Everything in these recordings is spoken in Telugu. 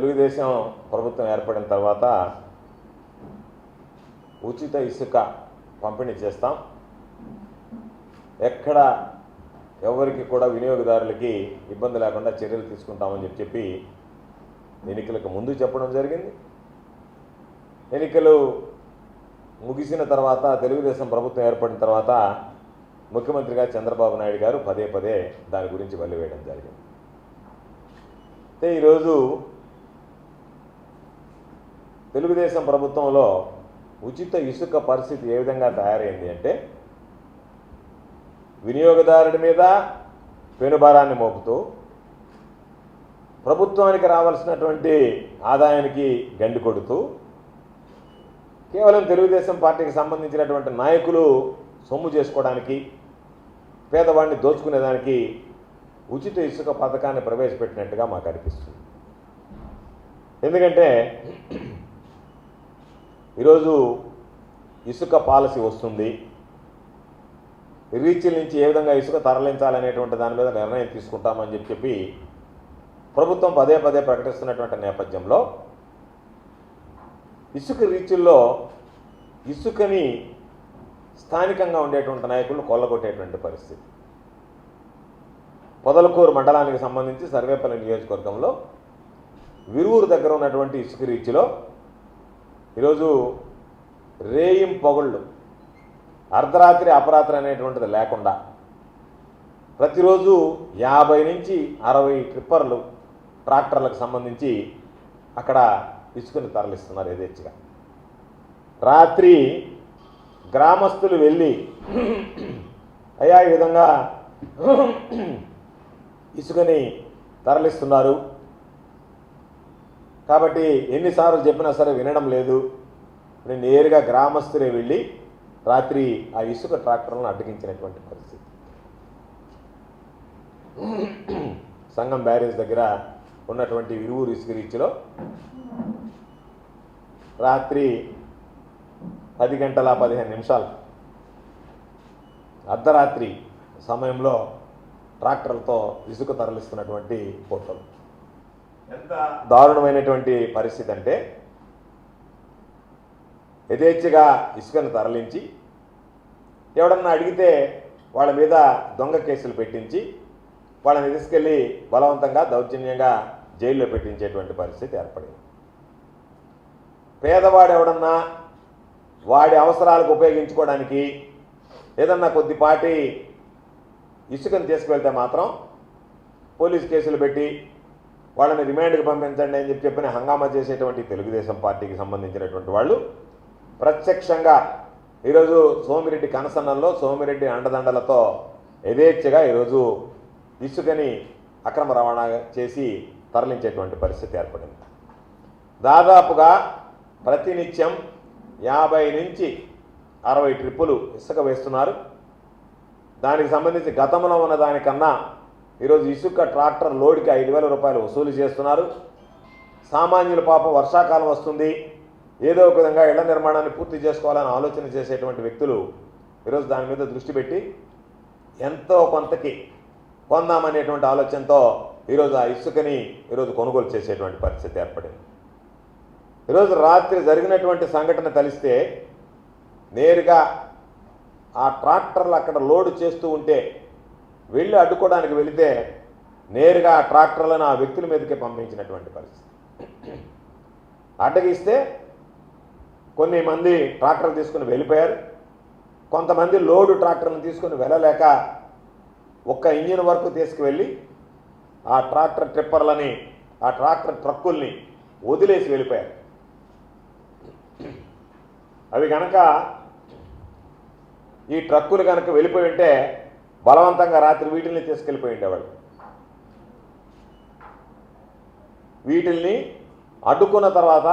తెలుగుదేశం ప్రభుత్వం ఏర్పడిన తర్వాత ఉచిత ఇసుక పంపిణీ చేస్తాం, ఎక్కడ ఎవరికి కూడా వినియోగదారులకి ఇబ్బంది లేకుండా చర్యలు తీసుకుంటామని చెప్పి ఎన్నికలకు ముందు చెప్పడం జరిగింది. ఎన్నికలు ముగిసిన తర్వాత తెలుగుదేశం ప్రభుత్వం ఏర్పడిన తర్వాత ముఖ్యమంత్రిగా చంద్రబాబు నాయుడు గారు పదే పదే దాని గురించి వెల్లివేయడం జరిగింది. అయితే ఈరోజు తెలుగుదేశం ప్రభుత్వంలో ఉచిత ఇసుక పరిస్థితి ఏ విధంగా తయారైంది అంటే, వినియోగదారుడి మీద పెనుభారాన్ని మోపుతూ ప్రభుత్వానికి రావాల్సినటువంటి ఆదాయానికి గండి కొడుతూ కేవలం తెలుగుదేశం పార్టీకి సంబంధించినటువంటి నాయకులు సొమ్ము చేసుకోవడానికి, పేదవాడిని దోచుకునేదానికి ఉచిత ఇసుక పథకాన్ని ప్రవేశపెట్టినట్టుగా మాకు అనిపిస్తుంది. ఎందుకంటే ఈరోజు ఇసుక పాలసీ వస్తుంది, రీచ్ల నుంచి ఏ విధంగా ఇసుక తరలించాలనేటువంటి దాని మీద నిర్ణయం తీసుకుంటామని చెప్పి ప్రభుత్వం పదే పదే ప్రకటిస్తున్నటువంటి నేపథ్యంలో ఇసుక రీచ్ల్లో ఇసుకని స్థానికంగా ఉండేటువంటి నాయకులు కొల్లగొట్టేటువంటి పరిస్థితి. పొదలకూరు మండలానికి సంబంధించి సర్వేపల్లి నియోజకవర్గంలో విరువూరు దగ్గర ఉన్నటువంటి ఇసుక రీచ్లో ఈరోజు రేయింపొగళ్ళు, అర్ధరాత్రి అపరాత్రి అనేటువంటిది లేకుండా ప్రతిరోజు 50 నుంచి 60 ట్రిప్పర్లు ట్రాక్టర్లకు సంబంధించి అక్కడ ఇసుకని తరలిస్తున్నారు యథేచ్ఛగా. రాత్రి గ్రామస్తులు వెళ్ళి అయ్యా ఈ విధంగా ఇసుకని తరలిస్తున్నారు కాబట్టి ఎన్నిసార్లు చెప్పినా సరే వినడం లేదు, నేను నేరుగా గ్రామస్తులే వెళ్ళి రాత్రి ఆ ఇసుక ట్రాక్టర్లను అడ్డగించినటువంటి పరిస్థితి. సంగం బ్యారేజ్ దగ్గర ఉన్నటువంటి విరువూరు ఇసుక రీచ్లో రాత్రి 10:15 అర్ధరాత్రి సమయంలో ట్రాక్టర్లతో ఇసుక తరలిస్తున్నటువంటి ఫోటోలు. ఎంత దారుణమైనటువంటి పరిస్థితి అంటే, యథేచ్ఛగా ఇసుకను తరలించి ఎవడన్నా అడిగితే వాళ్ళ మీద దొంగ కేసులు పెట్టించి వాళ్ళని తీసుకెళ్ళి బలవంతంగా దౌర్జన్యంగా జైల్లో పెట్టించేటువంటి పరిస్థితి ఏర్పడింది. పేదవాడు ఎవడన్నా వాడి అవసరాలకు ఉపయోగించుకోవడానికి ఏదన్నా కొద్దిపాటి ఇసుకను తీసుకువెళ్తే మాత్రం పోలీస్ కేసులు పెట్టి వాళ్ళని రిమాండ్కి పంపించండి అని చెప్పిన హంగామా చేసేటువంటి తెలుగుదేశం పార్టీకి సంబంధించినటువంటి వాళ్ళు ప్రత్యక్షంగా ఈరోజు సోమిరెడ్డి కనసన్నల్లో సోమిరెడ్డి అండదండలతో యథేచ్ఛగా ఈరోజు ఇసుకని అక్రమ రవాణా చేసి తరలించేటువంటి పరిస్థితి ఏర్పడింది. దాదాపుగా ప్రతినిత్యం 50 నుంచి 60 ట్రిప్పులు ఇసుక వేస్తున్నారు. దానికి సంబంధించి గతంలో ఉన్న దానికన్నా ఈరోజు ఇసుక ట్రాక్టర్ లోడ్కి 5,000 రూపాయలు వసూలు చేస్తున్నారు. సామాన్యుల పాపం వర్షాకాలం వస్తుంది, ఏదో ఒక విధంగా ఇళ్ల నిర్మాణాన్ని పూర్తి చేసుకోవాలని ఆలోచన చేసేటువంటి వ్యక్తులు ఈరోజు దాని మీద దృష్టి పెట్టి ఎంతో కొంతకి కొందామనేటువంటి ఆలోచనతో ఈరోజు ఆ ఇసుకని ఈరోజు కొనుగోలు చేసేటువంటి పరిస్థితి ఏర్పడింది. ఈరోజు రాత్రి జరిగినటువంటి సంఘటన తెలిస్తే నేరుగా ఆ ట్రాక్టర్లు అక్కడ లోడ్ చేస్తూ ఉంటే వెళ్ళి అడ్డుకోవడానికి వెళితే నేరుగా ఆ ట్రాక్టర్లను ఆ వ్యక్తుల మీదకే పంపించినటువంటి పరిస్థితి. అడ్డగిస్తే కొన్ని మంది ట్రాక్టర్లు తీసుకుని వెళ్ళిపోయారు, కొంతమంది లోడు ట్రాక్టర్లను తీసుకుని వెళ్ళలేక ఒక్క ఇంజిన్ వరకు తీసుకువెళ్ళి ఆ ట్రాక్టర్ ట్రిప్పర్లని ఆ ట్రాక్టర్ ట్రక్కుల్ని వదిలేసి వెళ్ళిపోయారు. అవి కనుక ఈ ట్రక్కులు కనుక వెళ్ళిపోయి ఉంటే బలవంతంగా రాత్రి వీటిల్ని తీసుకెళ్ళిపోయి ఉండేవాళ్ళు. వీటిల్ని అడ్డుకున్న తర్వాత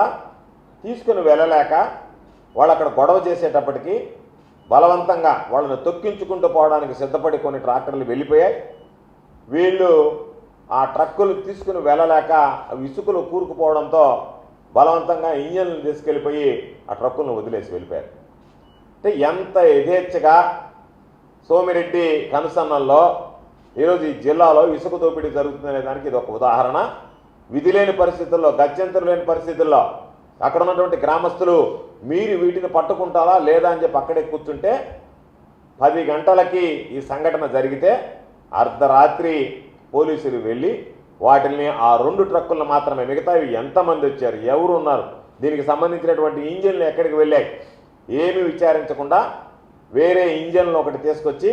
తీసుకుని వెళ్ళలేక వాళ్ళు అక్కడ గొడవ చేసేటప్పటికి బలవంతంగా వాళ్ళని తొక్కించుకుంటూ పోవడానికి సిద్ధపడి కొన్ని ట్రాక్టర్లు వెళ్ళిపోయాయి. వీళ్ళు ఆ ట్రక్కులు తీసుకుని వెళ్ళలేక అవి ఇసుకలు కూరుకుపోవడంతో బలవంతంగా ఇంజన్లు తీసుకెళ్ళిపోయి ఆ ట్రక్కులను వదిలేసి వెళ్ళిపోయారు. అంటే ఎంత యథేచ్ఛగా సోమిరెడ్డి కనుసన్నల్లో ఈరోజు ఈ జిల్లాలో ఇసుక దోపిడీ జరుగుతుందనే దానికి ఇది ఒక ఉదాహరణ. విధి లేని పరిస్థితుల్లో, గత్యంతరం లేని పరిస్థితుల్లో అక్కడ ఉన్నటువంటి గ్రామస్తులు మీరు వీటిని పట్టుకుంటారా లేదా అని చెప్పి అక్కడే కూర్చుంటే 10 గంటలకి ఈ సంఘటన జరిగితే అర్ధరాత్రి పోలీసులు వెళ్ళి వాటిని ఆ 2 ట్రక్కులను మాత్రమే, మిగతావి ఎంతమంది వచ్చారు, ఎవరు ఉన్నారు, దీనికి సంబంధించినటువంటి ఇంజిన్లు ఎక్కడికి వెళ్ళాయి ఏమీ విచారించకుండా వేరే ఇంజన్లు ఒకటి తీసుకొచ్చి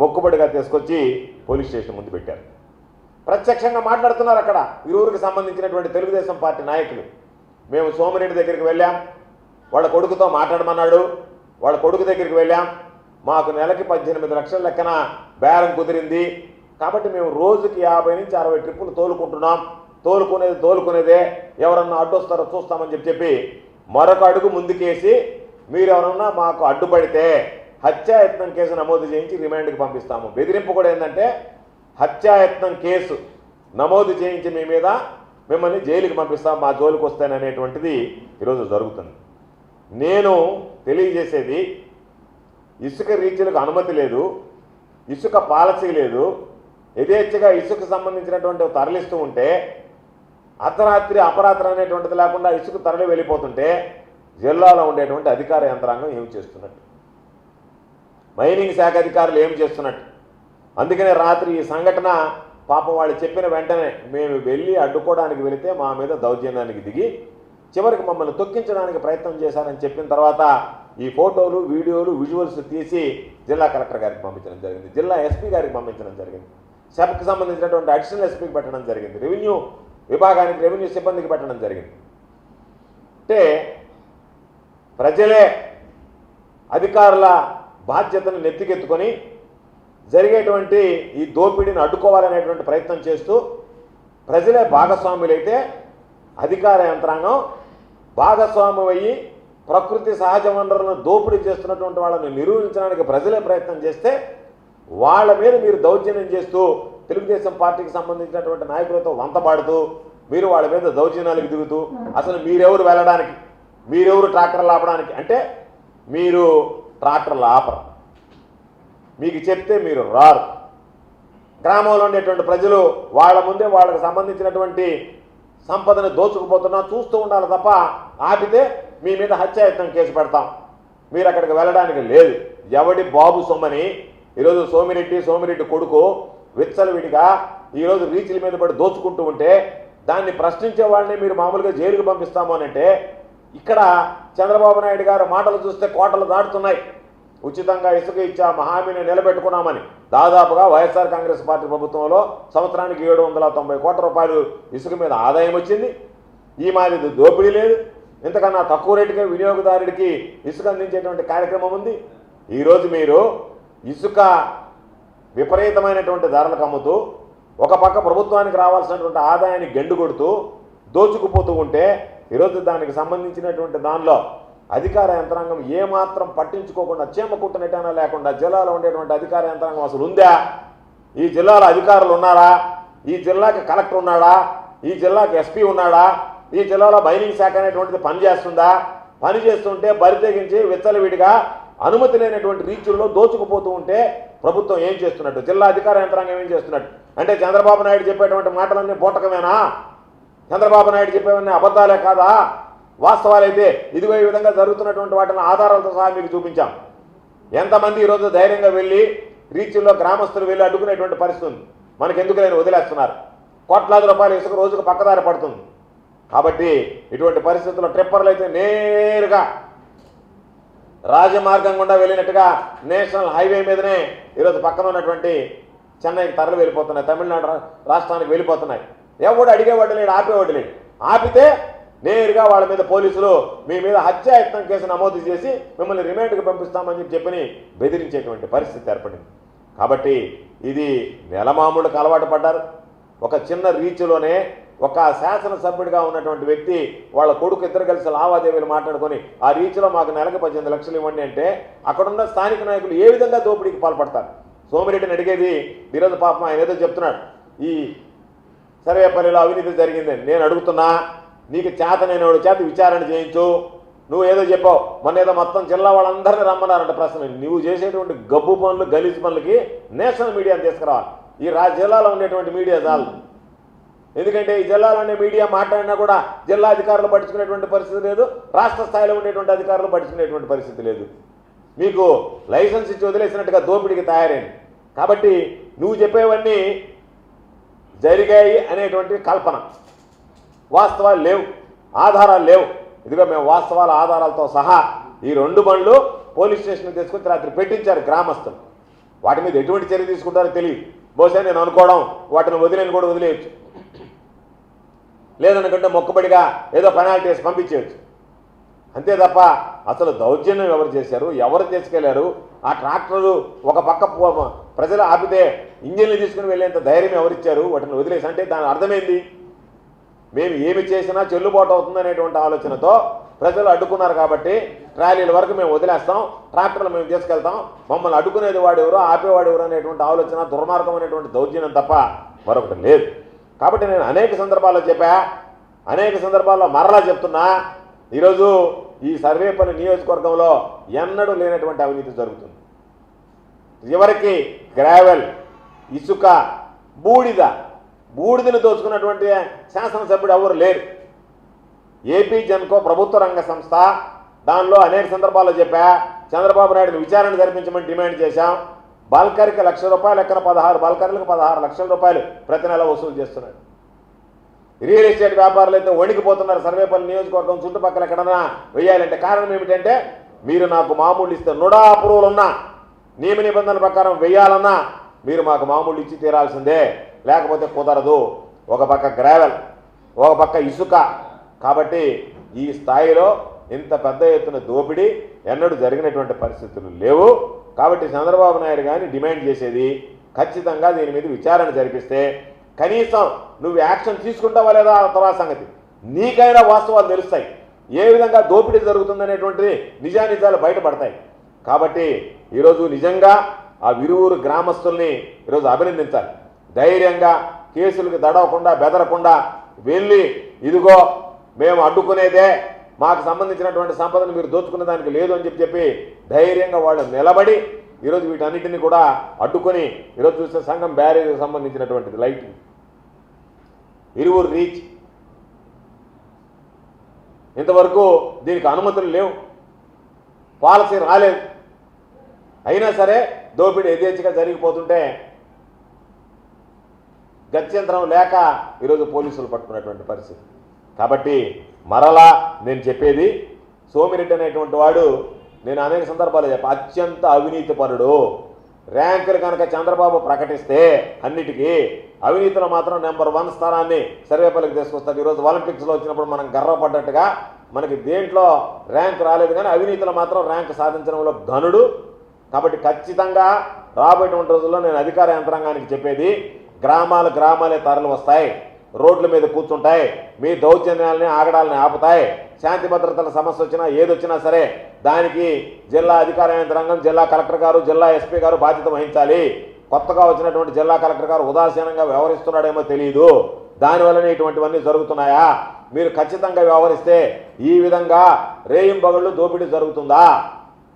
మొక్కుబడిగా తీసుకొచ్చి పోలీస్ స్టేషన్ ముందు పెట్టారు. ప్రత్యక్షంగా మాట్లాడుతున్నారు అక్కడ ఇరువురికి సంబంధించినటువంటి తెలుగుదేశం పార్టీ నాయకులు. మేము సోమిరెడ్డి దగ్గరికి వెళ్ళాం, వాళ్ళ కొడుకుతో మాట్లాడమన్నాడు, వాళ్ళ కొడుకు దగ్గరికి వెళ్ళాం, మాకు నెలకి 18 లక్షల లెక్కన బేరం కుదిరింది, కాబట్టి మేము రోజుకి 50 నుంచి 60 ట్రిప్పులు తోలుకుంటున్నాం, తోలుకునేదే ఎవరన్నా అడ్డొస్తారో చూస్తామని చెప్పి మరొక అడుగు ముందుకేసి మీరు ఎవరన్నా మాకు అడ్డుపడితే హత్యాయత్నం కేసు నమోదు చేయించి రిమాండ్కి పంపిస్తాము. బెదిరింపు కూడా ఏంటంటే హత్యాయత్నం కేసు నమోదు చేయించి మీ మీద మిమ్మల్ని జైలుకి పంపిస్తాం, మా జోలికి వస్తాననేటువంటిది ఈరోజు జరుగుతుంది. నేను తెలియజేసేది ఇసుక రీచ్లకు అనుమతి లేదు, ఇసుక పాలసీ లేదు, యథేచ్ఛగా ఇసుకు సంబంధించినటువంటి తరలిస్తూ ఉంటే అర్ధరాత్రి అపరాత్రి అనేటువంటిది లేకుండా ఇసుక తరలి వెళ్ళిపోతుంటే జిల్లాలో ఉండేటువంటి అధికార యంత్రాంగం ఏమి చేస్తున్నట్టు, మైనింగ్ శాఖ అధికారులు ఏం చేస్తున్నట్టు. అందుకనే రాత్రి ఈ సంఘటన పాపం వాళ్ళు చెప్పిన వెంటనే మేము వెళ్ళి అడ్డుకోవడానికి వెళితే మా మీద దౌర్జన్యానికి దిగి చివరికి మమ్మల్ని తొక్కించడానికి ప్రయత్నం చేశారని చెప్పిన తర్వాత ఈ ఫోటోలు, వీడియోలు, విజువల్స్ తీసి జిల్లా కలెక్టర్ గారికి పంపించడం జరిగింది, జిల్లా ఎస్పీ గారికి పంపించడం జరిగింది, సబ్కి సంబంధించినటువంటి అడిషనల్ ఎస్పీకి పెట్టడం జరిగింది, రెవెన్యూ విభాగానికి, రెవెన్యూ సిబ్బందికి పెట్టడం జరిగింది. అంటే ప్రజలే అధికారుల బాధ్యతను నెత్తికెత్తుకొని జరిగేటువంటి ఈ దోపిడీని అడ్డుకోవాలనేటువంటి ప్రయత్నం చేస్తూ ప్రజలే భాగస్వాములైతే అధికార యంత్రాంగం భాగస్వామ్యం అయ్యి ప్రకృతి సహజ వనరులను దోపిడీ చేస్తున్నటువంటి వాళ్ళని నిరూపించడానికి ప్రజలే ప్రయత్నం చేస్తే వాళ్ళ మీద మీరు దౌర్జన్యం చేస్తూ తెలుగుదేశం పార్టీకి సంబంధించినటువంటి నాయకులతో వంతపాడుతూ మీరు వాళ్ళ మీద దౌర్జన్యాలకు దిగుతూ అసలు మీరెవరు వెళ్ళడానికి, మీరెవరు ట్రాక్టర్లు ఆపడానికి, అంటే మీరు ట్రాక్టర్లు ఆపరు, మీకు చెప్తే మీరు రారు. గ్రామంలో ఉండేటువంటి ప్రజలు వాళ్ళ ముందే వాళ్ళకి సంబంధించినటువంటి సంపదను దోచుకుపోతున్నా చూస్తూ ఉండాలి తప్ప ఆపితే మీ మీద హత్యాయత్నం కేసు పెడతాం, మీరు అక్కడికి వెళ్ళడానికి లేదు. ఎవడి బాబు సొమ్మని ఈరోజు సోమిరెడ్డి కొడుకు విచ్చలవిడిగా ఈరోజు రీచ్ల మీద పడి దోచుకుంటూ ఉంటే దాన్ని ప్రశ్నించే వాళ్ళని మీరు మామూలుగా జైలుకు పంపిస్తాము అనంటే ఇక్కడ చంద్రబాబు నాయుడు గారు మాటలు చూస్తే కోటలు దాటుతున్నాయి. ఉచితంగా ఇసుక ఇచ్చా హామీని నిలబెట్టుకున్నామని దాదాపుగా వైఎస్ఆర్ కాంగ్రెస్ పార్టీ ప్రభుత్వంలో సంవత్సరానికి 790 కోట్ల రూపాయలు ఇసుక మీద ఆదాయం వచ్చింది. ఈ మాది దోపిడీ లేదు, ఇంతకన్నా తక్కువ రేటుగా వినియోగదారుడికి ఇసుక అందించేటువంటి కార్యక్రమం ఉంది. ఈరోజు మీరు ఇసుక విపరీతమైనటువంటి ధరలకు అమ్ముతూ ఒక పక్క ప్రభుత్వానికి రావాల్సినటువంటి ఆదాయాన్ని గెండు కొడుతూ దోచుకుపోతూ ఉంటే ఈరోజు దానికి సంబంధించినటువంటి దానిలో అధికార యంత్రాంగం ఏమాత్రం పట్టించుకోకుండా చీమ కుట్టినట్టైనా లేకుండా జిల్లాలో ఉండేటువంటి అధికార యంత్రాంగం అసలు ఉందా? ఈ జిల్లాలో అధికారులు ఉన్నారా? ఈ జిల్లాకి కలెక్టర్ ఉన్నాడా? ఈ జిల్లాకి ఎస్పీ ఉన్నాడా? ఈ జిల్లాలో మైనింగ్ శాఖ అనేటువంటిది పనిచేస్తుందా? పని చేస్తుంటే బరితెగించి విచ్చలవిడిగా అనుమతి లేనటువంటి రీచుల్లో దోచుకుపోతూ ఉంటే ప్రభుత్వం ఏం చేస్తున్నట్టు, జిల్లా అధికార యంత్రాంగం ఏం చేస్తున్నట్టు? అంటే చంద్రబాబు నాయుడు చెప్పేటువంటి మాటలన్నీ బూటకమేనా? చంద్రబాబు నాయుడు చెప్పేవన్నీ అబద్ధాలే కాదా? వాస్తవాలైతే ఇదిగో ఈ విధంగా జరుగుతున్నటువంటి వాటిని ఆధారాలతో సహా మీకు చూపించాం. ఎంతమంది ఈరోజు ధైర్యంగా వెళ్ళి రీచ్ల్లో గ్రామస్తులు వెళ్ళి అడ్డుకునేటువంటి పరిస్థితి ఉంది. మనకెందుకు లేని వదిలేస్తున్నారు. కోట్లాది రూపాయలు ఇసుక రోజుకు పక్కదారి పడుతుంది. కాబట్టి ఇటువంటి పరిస్థితుల్లో ట్రిప్పర్లు అయితే నేరుగా రాజమార్గం గుండా వెళ్ళినట్టుగా నేషనల్ హైవే మీదనే ఈరోజు పక్కన ఉన్నటువంటి చెన్నైకి తరలి వెళ్ళిపోతున్నాయి, తమిళనాడు రాష్ట్రానికి వెళ్ళిపోతున్నాయి. ఎవడు అడిగేవాడు లేడు, ఆపేవాడు లేడు. ఆపితే నేరుగా వాళ్ళ మీద పోలీసులు మీ మీద హత్యాయత్నం కేసు నమోదు చేసి మిమ్మల్ని రిమాండ్కి పంపిస్తామని చెప్పని బెదిరించేటువంటి పరిస్థితి ఏర్పడింది. కాబట్టి ఇది నెలమామూళ్ళకు అలవాటు పడ్డారు. ఒక చిన్న రీచ్లోనే ఒక శాసనసభ్యుడిగా ఉన్నటువంటి వ్యక్తి వాళ్ళ కొడుకు ఇద్దరు కలిసి లావాదేవీలు మాట్లాడుకొని ఆ రీచ్లో మాకు నెలకు 18 లక్షలు ఇవ్వండి అంటే అక్కడున్న స్థానిక నాయకులు ఏ విధంగా దోపిడీకి పాల్పడతారు? సోమిరెడ్డిని అడిగేది ఈరోజు పాపం ఆయన ఏదో చెప్తున్నాడు, ఈ సర్వేపల్లిలో అవినీతి జరిగిందని. నేను అడుగుతున్నా, నీకు చేత నేను చేత విచారణ చేయించు. నువ్వు ఏదో చెప్పావు, మొన్న ఏదో మొత్తం జిల్లా వాళ్ళందరినీ రమ్మన్నారంట ప్రశ్న. నువ్వు చేసేటువంటి గబ్బు పనులు, గలీజ్ పనులకి నేషనల్ మీడియాని తీసుకురావాలి. ఈ జిల్లాలో ఉండేటువంటి మీడియా చాలు. ఎందుకంటే ఈ జిల్లాలోనే మీడియా మాట్లాడినా కూడా జిల్లా అధికారులు పట్టించుకునేటువంటి పరిస్థితి లేదు, రాష్ట్ర స్థాయిలో ఉండేటువంటి అధికారులు పట్టించుకునేటువంటి పరిస్థితి లేదు. మీకు లైసెన్స్ ఇచ్చి వదిలేసినట్టుగా దోపిడీకి తయారైంది. కాబట్టి నువ్వు చెప్పేవన్నీ జరిగాయి అనేటువంటి కల్పన, వాస్తవాలు లేవు, ఆధారాలు లేవు. ఇదిగో మేము వాస్తవాల ఆధారాలతో సహా ఈ 2 బండ్లు పోలీస్ స్టేషన్కి తీసుకొచ్చి రాత్రి పెట్టించారు గ్రామస్తులు. వాటి మీద ఎటువంటి చర్య తీసుకుంటారో తెలియదు. బహుశా నేను అనుకోవడం వాటిని వదిలేని కూడా వదిలేయచ్చు, లేదనుకుంటే మొక్కుబడిగా ఏదో పెనాల్టీ వేసి పంపించేయచ్చు. అంతే తప్ప అసలు దౌర్జన్యం ఎవరు చేశారు, ఎవరు తీసుకెళ్లారు, ఆ ట్రాక్టర్లు ఒక పక్క ప్రజలు ఆపితే ఇంజిన్లు తీసుకుని వెళ్ళేంత ధైర్యం ఎవరిచ్చారు, వాటిని వదిలేసి అంటే దాని అర్థమైంది మేము ఏమి చేసినా చెల్లుబాటు అవుతుందనేటువంటి ఆలోచనతో ప్రజలు అడ్డుకున్నారు. కాబట్టి ట్రాలీల వరకు మేము వదిలేస్తాం, ట్రాక్టర్లు మేము తీసుకెళ్తాం, మమ్మల్ని అడ్డుకునేది వాడు ఎవరో ఆపేవాడు ఎవరు అనేటువంటి ఆలోచన, దుర్మార్గం అనేటువంటి దౌర్జన్యం తప్ప మరొకటి లేదు. కాబట్టి నేను అనేక సందర్భాల్లో చెప్పా, అనేక సందర్భాల్లో మరలా చెప్తున్నా, ఈరోజు ఈ సర్వేపల్లి నియోజకవర్గంలో ఎన్నడూ లేనటువంటి అవినీతి జరుగుతుంది. చివరికి గ్రావెల్, ఇసుక, బూడిదను దోచుకున్నటువంటి శాసనసభ్యుడు ఎవరు లేరు. ఏపీ జెన్కో ప్రభుత్వ రంగ సంస్థ, దానిలో అనేక సందర్భాల్లో చెప్పా, చంద్రబాబు నాయుడుని విచారణ జరిపించమని డిమాండ్ చేశాం. బాల్కరికి ₹1,00,000 లెక్కన 16 బాల్కర్లకు 16 లక్షల రూపాయలు ప్రతి నెల వసూలు చేస్తున్నాడు. రియల్ ఎస్టేట్ వ్యాపారులు అయితే వణికిపోతున్నారు. సర్వేపల్లి నియోజకవర్గం చుట్టుపక్కల ఎక్కడన్నా వేయాలంటే కారణం ఏమిటంటే, మీరు నాకు మామూలు ఇస్తే నుడా అప్రూవల్ ఉన్నా, నియమ నిబంధనల ప్రకారం వేయాలన్నా మీరు మాకు మామూలు ఇచ్చి తీరాల్సిందే, లేకపోతే కుదరదు. ఒక పక్క గ్రావెల్, ఒక పక్క ఇసుక. కాబట్టి ఈ స్థాయిలో ఇంత పెద్ద ఎత్తున దోపిడీ ఎన్నడూ జరిగినటువంటి పరిస్థితులు లేవు. కాబట్టి చంద్రబాబు నాయుడు గారిని డిమాండ్ చేసేది ఖచ్చితంగా దీని మీద విచారణ జరిపిస్తే కనీసం నువ్వు యాక్షన్ తీసుకుంటావా లేదా తర్వాత సంగతి, నీకైనా వాస్తవాలు తెలుస్తాయి, ఏ విధంగా దోపిడీ జరుగుతుందనేటువంటిది నిజానిజాలు బయటపడతాయి. కాబట్టి ఈరోజు నిజంగా ఆ విరువురు గ్రామస్తుల్ని ఈరోజు అభినందించాలి. ధైర్యంగా కేసులకు దడవకుండా బెదరకుండా వెళ్ళి ఇదిగో మేము అడ్డుకునేదే, మాకు సంబంధించినటువంటి సంపదను మీరు దోచుకునే దానికి లేదు అని చెప్పి ధైర్యంగా వాళ్ళు నిలబడి ఈరోజు వీటన్నిటిని కూడా అడ్డుకొని ఈరోజు చూస్తే సంఘం బ్యారేజ్కి సంబంధించినటువంటిది లైటింగ్, ఇరువురు రీచ్, ఇంతవరకు దీనికి అనుమతులు లేవు, పాలసీ రాలేదు. అయినా సరే దోపిడీ యథేచ్ఛగా జరిగిపోతుంటే గత్యంతరం లేక ఈరోజు పోలీసులు పట్టుకున్నటువంటి పరిస్థితి. కాబట్టి మరలా నేను చెప్పేది, సోమిరెడ్డి అనేటువంటి వాడు, నేను అనేక సందర్భాలు చెప్పా, అత్యంత అవినీతిపరుడు. ర్యాంకులు కనుక చంద్రబాబు ప్రకటిస్తే అన్నిటికీ అవినీతిలో మాత్రం నెంబర్ 1 స్థానాన్ని సర్వేపల్లికి తీసుకొస్తారు. ఈరోజు ఒలింపిక్స్లో వచ్చినప్పుడు మనం గర్వపడ్డట్టుగా మనకి దేంట్లో ర్యాంక్ రాలేదు, కానీ అవినీతిలో మాత్రం ర్యాంక్ సాధించడంలో ఘనుడు. కాబట్టి ఖచ్చితంగా రాబోయేటువంటి రోజుల్లో నేను అధికార యంత్రాంగానికి చెప్పేది, గ్రామాలే తరలి వస్తాయి, రోడ్ల మీద కూర్చుంటాయి, మీ దౌర్జన్యాలని ఆగడాలని ఆపుతాయి. శాంతి భద్రతల సమస్య వచ్చినా ఏదొచ్చినా సరే దానికి జిల్లా అధికార యంత్రాంగం, జిల్లా కలెక్టర్ గారు, జిల్లా ఎస్పీ గారు బాధ్యత వహించాలి. కొత్తగా వచ్చినటువంటి జిల్లా కలెక్టర్ గారు ఉదాసీనంగా వ్యవహరిస్తున్నాడేమో తెలియదు, దానివల్లనే ఇటువంటివన్నీ జరుగుతున్నాయా? మీరు ఖచ్చితంగా వ్యవహరిస్తే ఈ విధంగా రేయింబగళ్ళు దోపిడీ జరుగుతుందా?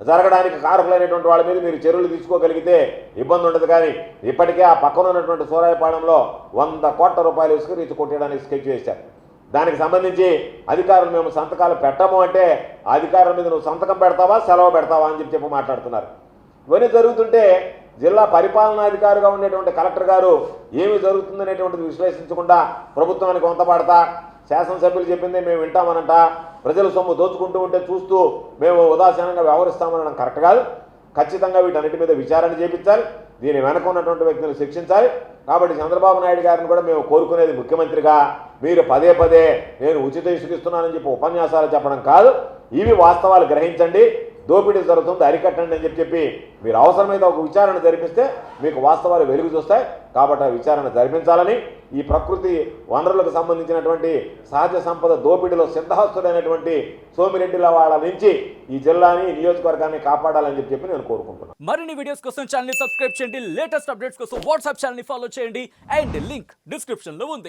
జరగడానికి కారకులైనటువంటి వాళ్ళ మీద మీరు చర్యలు తీసుకోగలిగితే ఇబ్బంది ఉండదు. కానీ ఇప్పటికే ఆ పక్కన ఉన్నటువంటి సూరాయపాలెంలో 100 కోట్ల రూపాయలు ఇసుక రీచ్ కొట్టడానికి స్కెచ్ వేశారు. దానికి సంబంధించి అధికారులు మేము సంతకాలు పెట్టము అంటే అధికారుల మీద నువ్వు సంతకం పెడతావా సెలవు పెడతావా అని చెప్పి మాట్లాడుతున్నారు. ఇవన్నీ జరుగుతుంటే జిల్లా పరిపాలనాధికారిగా ఉండేటువంటి కలెక్టర్ గారు ఏమి జరుగుతుందనేటువంటిది విశ్లేషించకుండా ప్రభుత్వానికి వంతపాడతా, శాసనసభ్యులు చెప్పింది మేము వింటామనంట, ప్రజల సొమ్ము దోచుకుంటూ ఉంటే చూస్తూ మేము ఉదాసీనంగా వ్యవహరిస్తామనడం కరెక్ట్ కాదు. ఖచ్చితంగా వీటన్నిటి మీద విచారణ చేయించాలి, దీని వెనక ఉన్నటువంటి వ్యక్తులను శిక్షించాలి. కాబట్టి చంద్రబాబు నాయుడు గారిని కూడా మేము కోరుకునేది, ముఖ్యమంత్రిగా మీరు పదే నేను ఉచిత ఇసుక ఇస్తున్నానని చెప్పి ఉపన్యాసాలు చెప్పడం కాదు, ఇవి వాస్తవాలు గ్రహించండి, దోపిడీ జరుగుతుంది అరికట్టండి అని చెప్పి మీరు అవసరమైతే ఒక విచారణ జరిపిస్తే మీకు వాస్తవాలు వెలుగు చూస్తాయి. కాబట్టి ఆ విచారణ జరిపించాలని, ఈ ప్రకృతి వనరులకు సంబంధించినటువంటి సహజ సంపద దోపిడీలో సిద్ధహస్తుడైనటువంటి సోమిరెడ్డిల వాళ్ళ నుంచి ఈ జిల్లాని, నియోజకవర్గాన్ని కాపాడాలని చెప్పి నేను కోరుకుంటున్నాను. మరిన్ని వీడియోస్ కోసం ఛానల్ ని సబ్స్క్రైబ్ చేయండి, లేటెస్ట్ అప్డేట్స్ కోసం వాట్సాప్ ఛానల్ ని ఫాలో చేయండి, అండ్ లింక్ డిస్క్రిప్షన్ లో ఉంది.